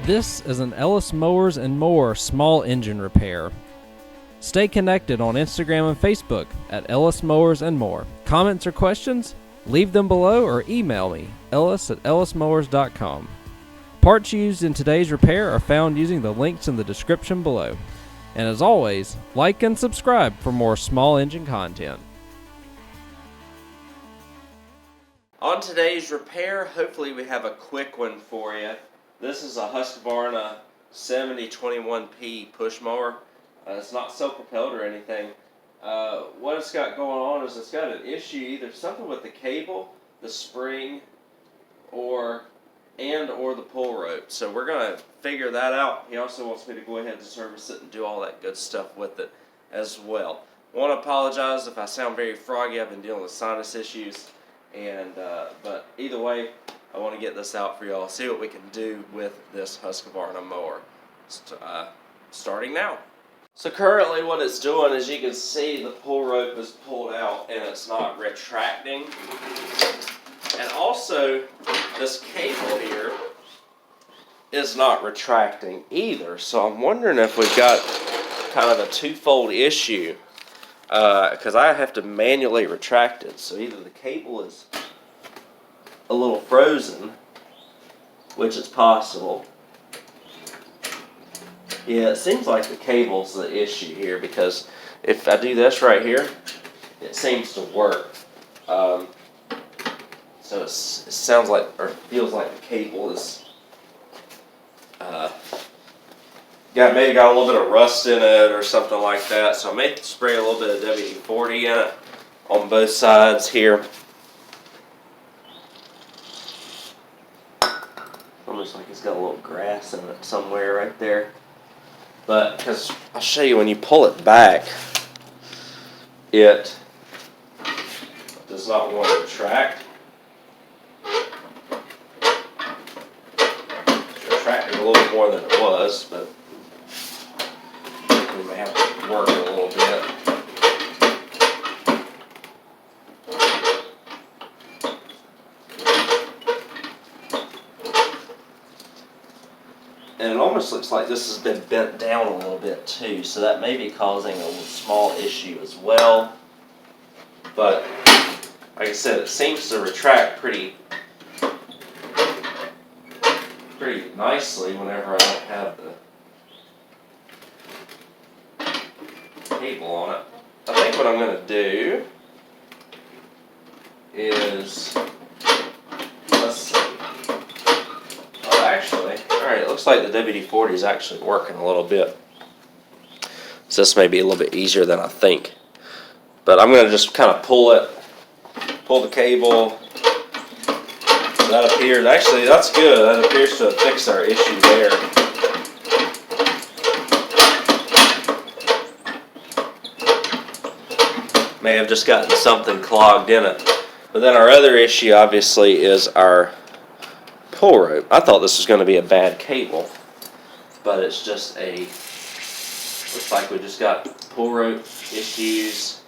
This is an Ellis Mowers and Mower small engine repair. Stay connected on Instagram and Facebook at Ellis Mowers and More. Comments or questions? Leave them below or email me, ellis@ellismowers.com. Parts used in today's repair are found using the links in the description below. And as always, like and subscribe for more small engine content. On today's repair, hopefully we have a quick one for you. This is a Husqvarna 7021P push mower. It's not self-propelled or anything. What it's got going on is it's got an issue, either something with the cable, the spring, or the pull rope. So we're going to figure that out. He also wants me to go ahead and service it and do all that good stuff with it as well. I want to apologize if I sound very froggy. I've been dealing with sinus issues, but either way, I want to get this out for y'all, see what we can do with this Husqvarna mower. Starting now. So currently what it's doing, as you can see, the pull rope is pulled out and it's not retracting. And also, this cable here is not retracting either. So I'm wondering if we've got kind of a twofold issue, because I have to manually retract it. So either the cable is a little frozen, which is possible. Yeah, it seems like the cable's the issue here, because if I do this right here, it seems to work. So it sounds like, or feels like the cable is maybe got a little bit of rust in it or something like that. So I may spray a little bit of WD-40 in it on both sides here. Almost like it's got a little grass in it somewhere right there. But, because I'll show you, when you pull it back, it does not want to retract. It's retracting a little bit more than it was, but we may have to work it a little bit. And it almost looks like this has been bent down a little bit too, so that may be causing a small issue as well. But like I said, it seems to retract pretty nicely whenever I don't have the cable on it. I think what I'm going to do is, let's see. Oh, actually, alright, it looks like the WD-40 is actually working a little bit. So this may be a little bit easier than I think. But I'm going to just kind of pull the cable. So that appears, actually that's good. That appears to have fixed our issue there. May have just gotten something clogged in it. But then our other issue obviously is our pull rope. I thought this was going to be a bad cable, but it's just looks like we just got pull rope issues.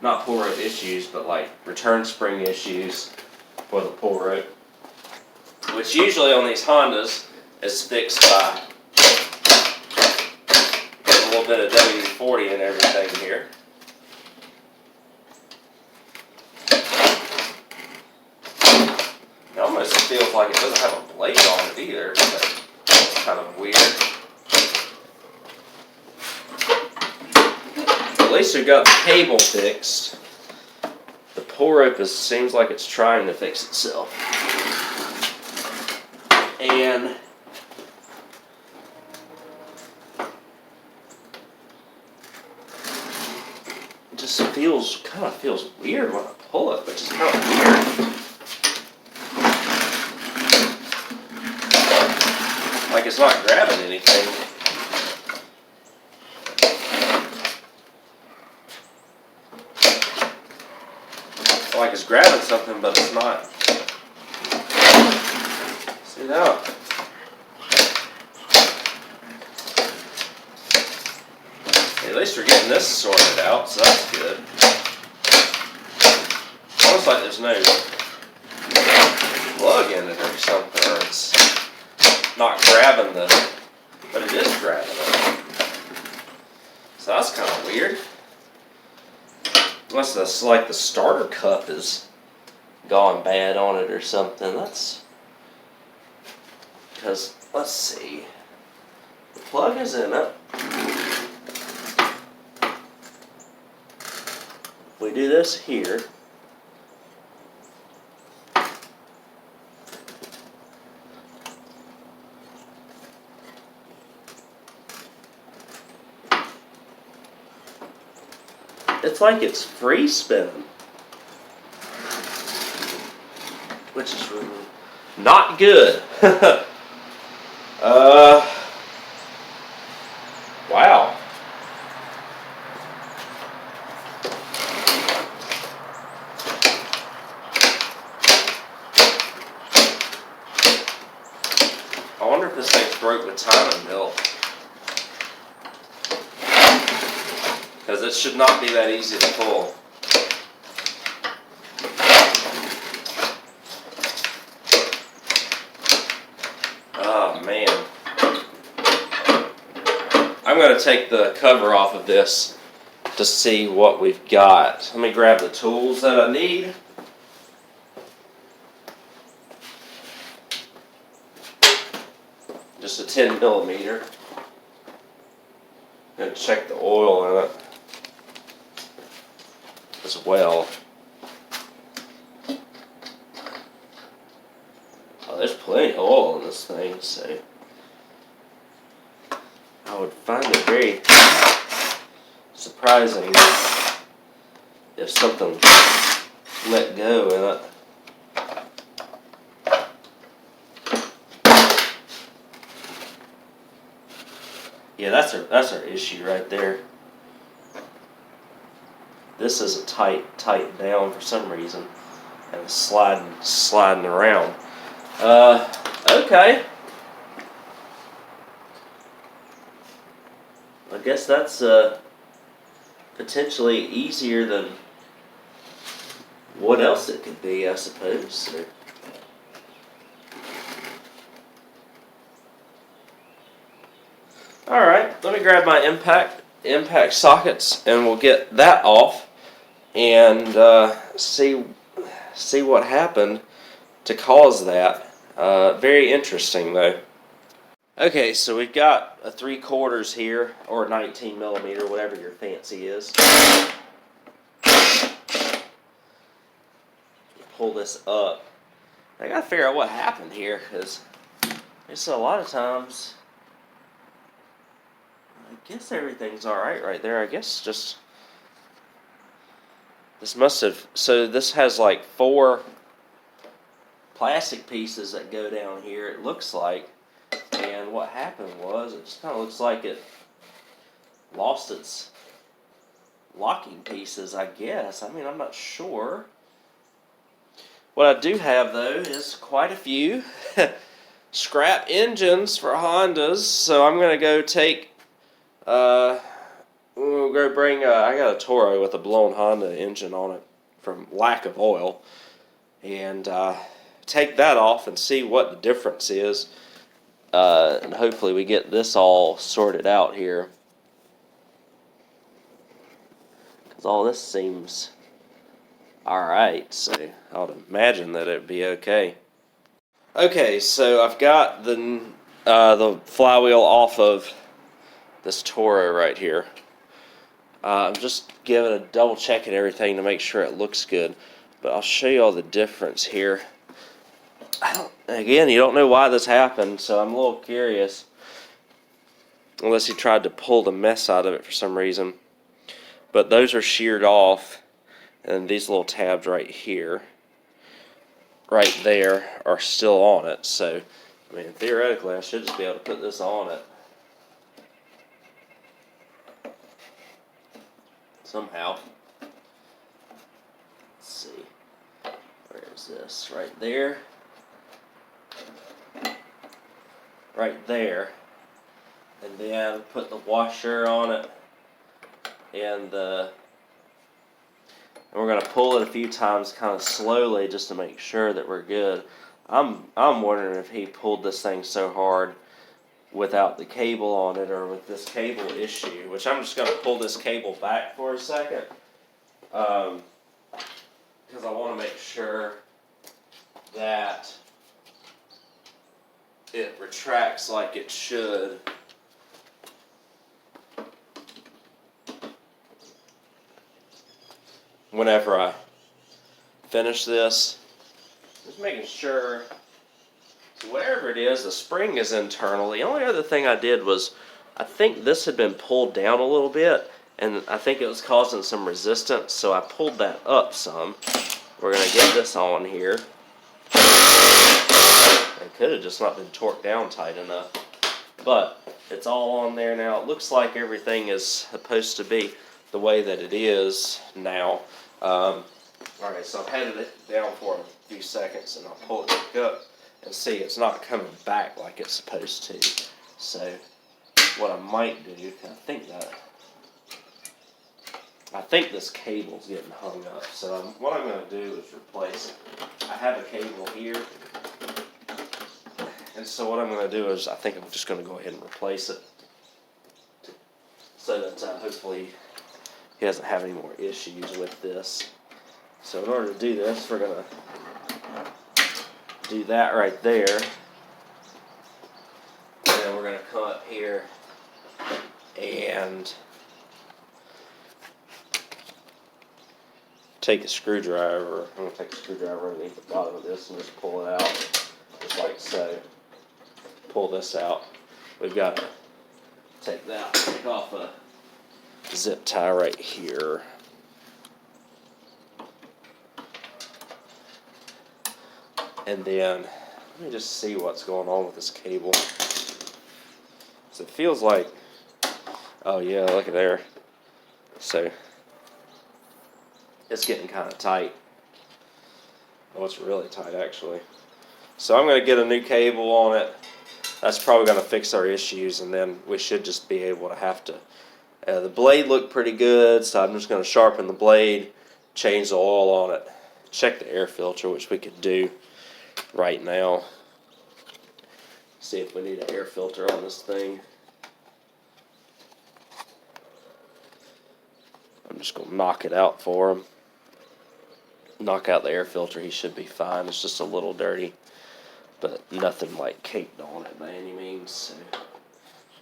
Not pull rope issues, but like return spring issues for the pull rope, which usually on these Hondas is fixed by putting a little bit of WD-40 and everything here. It almost feels like it doesn't have a blade on it either, but it's kind of weird. At least we've got the cable fixed. The pull rope seems like it's trying to fix itself. And it just kind of feels weird when I pull it, which is kind of weird. Like it's not grabbing anything. Like it's grabbing something, but it's not. See now? At least we're getting this sorted out, so that's good. Almost like there's no plug in it or something, or it's not grabbing but it is grabbing it. So that's kind of weird. Unless that's like the starter cup is gone bad on it or something. That's because, let's see, the plug is in it. We do this here. It's like it's free spinning, which is really not good. Wow. I wonder if this thing's broke with timing belt. Because it should not be that easy to pull. Oh man. I'm going to take the cover off of this to see what we've got. Let me grab the tools that I need. Just a 10 millimeter. And check the oil in it as well. Oh, there's plenty of oil in this thing, so I would find it very surprising if something let go in it. Yeah, that's our issue right there. This isn't tight down for some reason, and it's sliding around. Okay. I guess that's potentially easier than what else it could be, I suppose. So. Alright, let me grab my impact sockets and we'll get that off and see what happened to cause that. Very interesting though. Okay, so we've got a 3/4 here, or 19 millimeter, whatever your fancy is. Pull this up. I gotta figure out what happened here, because it's a lot of times. I guess everything's alright right there. I guess just this must have, so this has like 4 plastic pieces that go down here, it looks like. And what happened was, it just kind of looks like it lost its locking pieces, I guess. I mean, I'm not sure. What I do have, though, is quite a few scrap engines for Hondas. So I'm going to go take, we'll go bring, I got a Toro with a blown Honda engine on it from lack of oil. And take that off and see what the difference is. And hopefully we get this all sorted out here. Because all this seems alright, so I would imagine that it would be okay. Okay, so I've got the flywheel off of this Toro right here. I'm just giving a double check at everything to make sure it looks good. But I'll show you all the difference here. Again, you don't know why this happened, so I'm a little curious. Unless he tried to pull the mess out of it for some reason. But those are sheared off. And these little tabs right here, right there, are still on it. So, I mean, theoretically, I should just be able to put this on it. Somehow. Let's see. Where is this? Right there. Right there. And then put the washer on it. And we're going to pull it a few times kind of slowly just to make sure that we're good. I'm wondering if he pulled this thing so hard without the cable on it or with this cable issue, which I'm just going to pull this cable back for a second because I want to make sure that it retracts like it should. Whenever I finish this, just making sure. Whatever it is, the spring is internal. The only other thing I did was, I think this had been pulled down a little bit, and I think it was causing some resistance, so I pulled that up some. We're going to get this on here. It could have just not been torqued down tight enough, but it's all on there now. It looks like everything is supposed to be the way that it is now. Alright, so I've had it down for a few seconds, and I'll pull it back up. And see, it's not coming back like it's supposed to. So, what I might do, I think this cable's getting hung up. So, what I'm going to do is replace it. I have a cable here. And so, what I'm going to do is, I think I'm just going to go ahead and replace it. So that hopefully he doesn't have any more issues with this. So, in order to do this, we're going to do that right there, and then we're going to come up here and take a screwdriver. I'm going to take a screwdriver underneath the bottom of this and just pull it out, just like so. Pull this out. We've got to take off a zip tie right here. And then, let me just see what's going on with this cable. So it feels like, oh yeah, look at there. So, it's getting kind of tight. Oh, it's really tight actually. So I'm going to get a new cable on it. That's probably going to fix our issues, and then we should just be able to have to. The blade looked pretty good, so I'm just going to sharpen the blade, change the oil on it, check the air filter, which we could do right now. See if we need an air filter on this thing. I'm just going to knock it out for him. Knock out the air filter, he should be fine. It's just a little dirty, but nothing like caked on it by any means. So,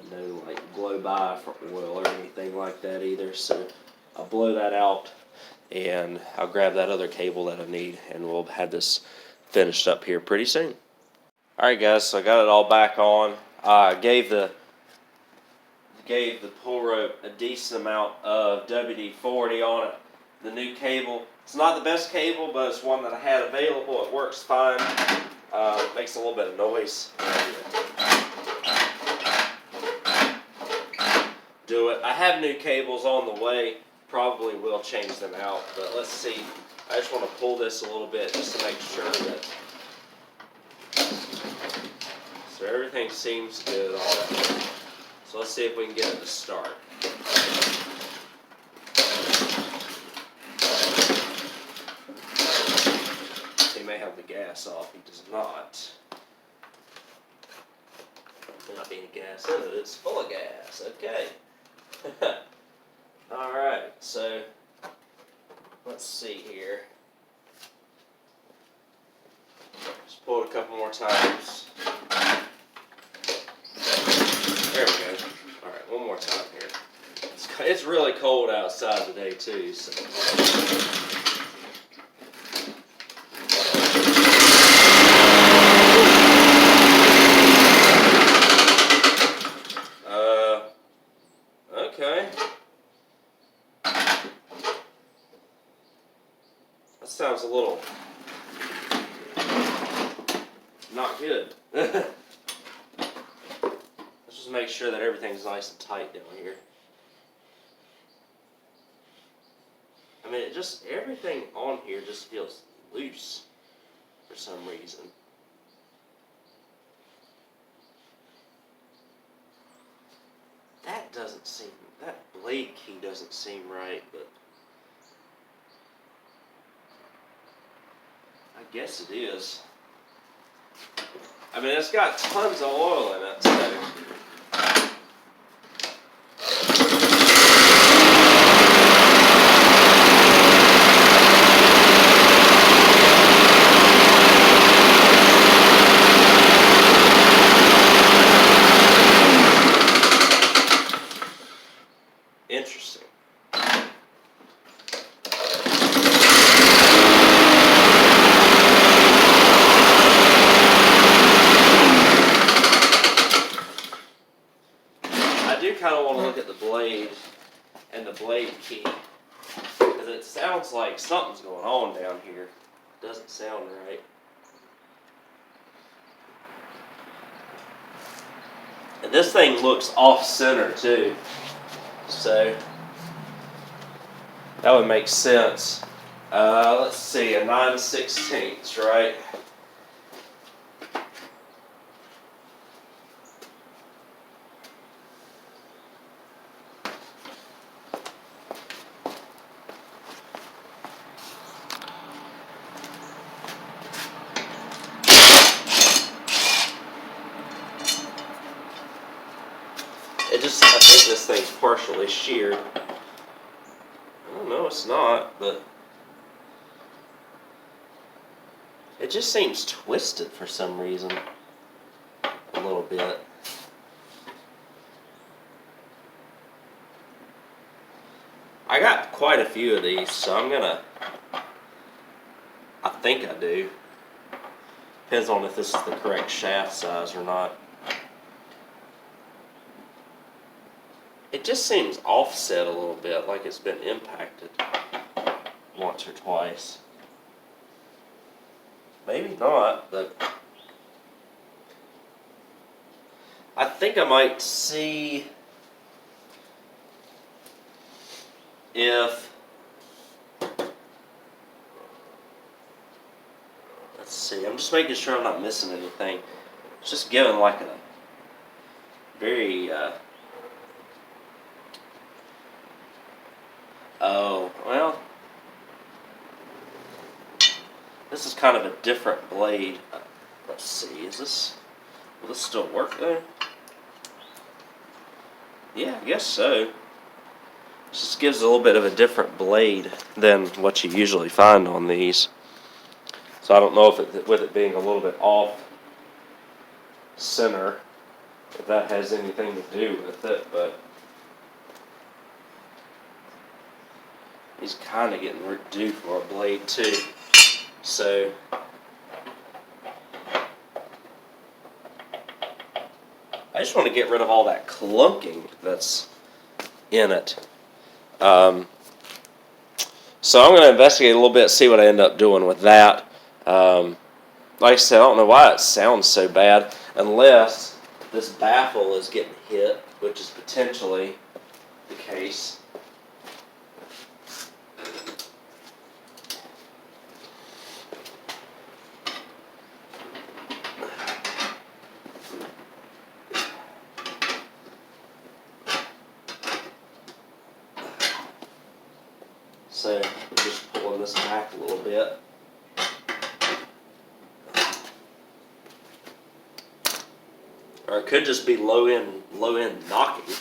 and no like blow by for oil or anything like that either. So I'll blow that out, and I'll grab that other cable that I need, and we'll have this finished up here pretty soon. Alright guys, so I got it all back on. I gave the pull rope a decent amount of WD-40 on it. The new cable, it's not the best cable, but it's one that I had available. It works fine. Makes a little bit of noise. Do it. I have new cables on the way. Probably will change them out, but let's see. I just want to pull this a little bit just to make sure that. So everything seems good on it. So let's see if we can get it to start. He may have the gas off. He does not. Not being gas in it. It's full of gas. Okay. Alright, so let's see here. Just pull it a couple more times. There we go. Alright, one more time here. It's really cold outside today too, so. Okay. That sounds a little not good. Let's just make sure that everything's nice and tight down here. I mean, everything on here just feels loose for some reason. That blade key doesn't seem right, but I guess it is. I mean, it's got tons of oil in it, so. Interesting. I do kind of want to look at the blade and the blade key, because it sounds like something's going on down here. It doesn't sound right. And this thing looks off-center too, so that would make sense. Let's see, a 9/16, right? I think this thing's partially sheared. Oh, no, it's not, but it just seems twisted for some reason. A little bit. I got quite a few of these, so I think I do. Depends on if this is the correct shaft size or not. It just seems offset a little bit, like it's been impacted once or twice. Maybe not, but I think I might see if, let's see, I'm just making sure I'm not missing anything. It's just giving like a very, oh, well, this is kind of a different blade. Let's see, will this still work though? Yeah, I guess so. This just gives a little bit of a different blade than what you usually find on these. So I don't know if with it being a little bit off center, if that has anything to do with it, but he's kind of getting due for a blade too. So I just want to get rid of all that clunking that's in it. So I'm going to investigate a little bit, see what I end up doing with that. Like I said, I don't know why it sounds so bad, unless this baffle is getting hit, which is potentially the case. So I'm just pulling this back a little bit. Or it could just be low end knocking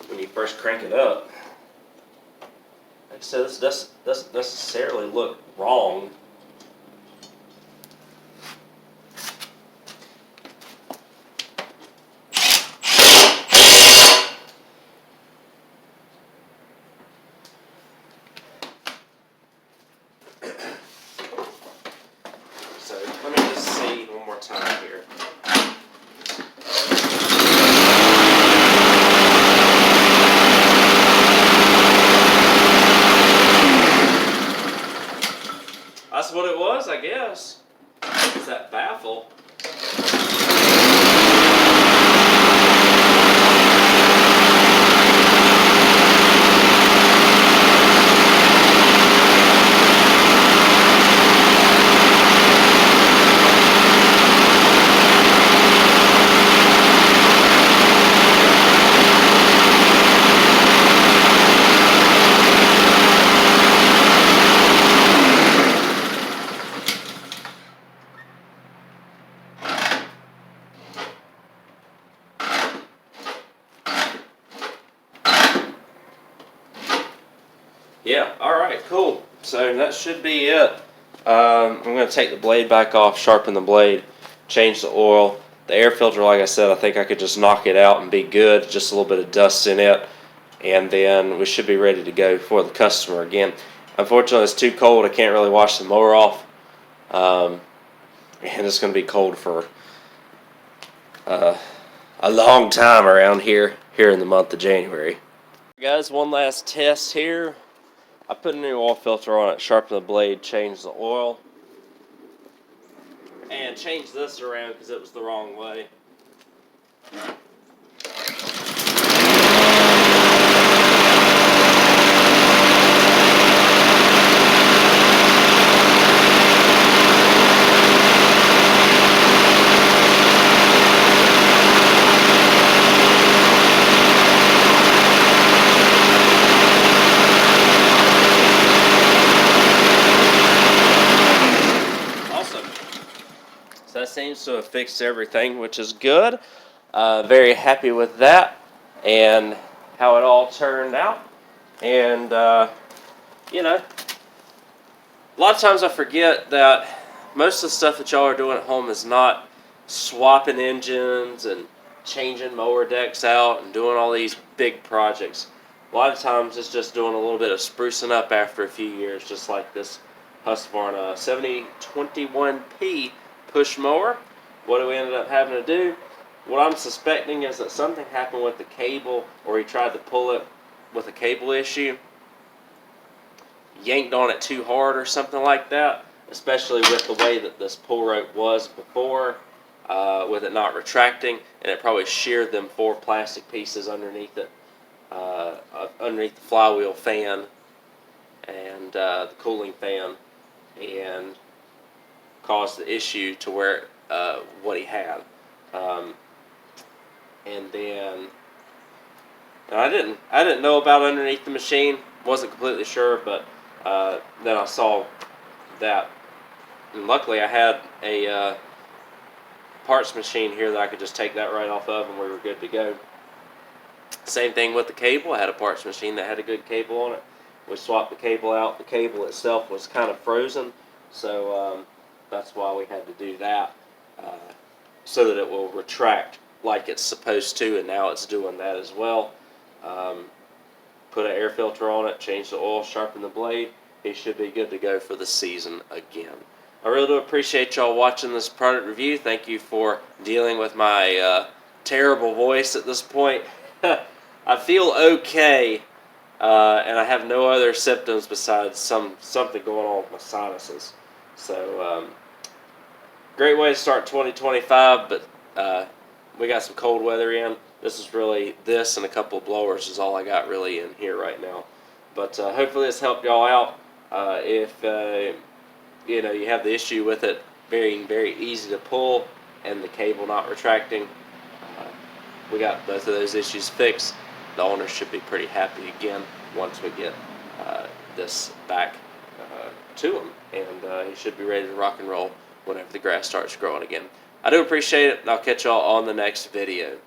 when you first crank it up. Like I said, this doesn't necessarily look wrong. So let me just see one more time here. That's what it was, I guess. It's that baffle. Yeah, alright, cool. So that should be it. I'm going to take the blade back off, sharpen the blade, change the oil. The air filter, like I said, I think I could just knock it out and be good. Just a little bit of dust in it. And then we should be ready to go for the customer again. Unfortunately, it's too cold. I can't really wash the mower off. And it's going to be cold for a long time around here in the month of January. Guys, one last test here. I put a new oil filter on it, sharpened the blade, changed the oil, and changed this around because it was the wrong way. So that seems to have fixed everything, which is good. Very happy with that and how it all turned out. And, you know, a lot of times I forget that most of the stuff that y'all are doing at home is not swapping engines and changing mower decks out and doing all these big projects. A lot of times it's just doing a little bit of sprucing up after a few years, just like this Husqvarna 7021P push mower. What do we ended up having to do? What I'm suspecting is that something happened with the cable, or he tried to pull it with a cable issue, yanked on it too hard or something like that, especially with the way that this pull rope was before, with it not retracting, and it probably sheared them 4 plastic pieces underneath it, underneath the flywheel fan and the cooling fan, and caused the issue to where what he had. And then I didn't know about underneath the machine, wasn't completely sure, but then I saw that, and luckily I had a parts machine here that I could just take that right off of, and we were good to go. Same thing with the cable. I had a parts machine that had a good cable on it. We swapped the cable out. The cable itself was kind of frozen, so that's why we had to do that, so that it will retract like it's supposed to, and now it's doing that as well. Put an air filter on it, change the oil, sharpen the blade. It should be good to go for the season again. I really do appreciate y'all watching this product review. Thank you for dealing with my terrible voice at this point. I feel okay, and I have no other symptoms besides something going on with my sinuses. So, great way to start 2025, but we got some cold weather in. This is really, this and a couple of blowers is all I got really in here right now. But hopefully this helped y'all out. If you know, you have the issue with it being very easy to pull and the cable not retracting, we got both of those issues fixed. The owner should be pretty happy again once we get this back to him, and he should be ready to rock and roll whenever the grass starts growing again. I do appreciate it, and I'll catch y'all on the next video.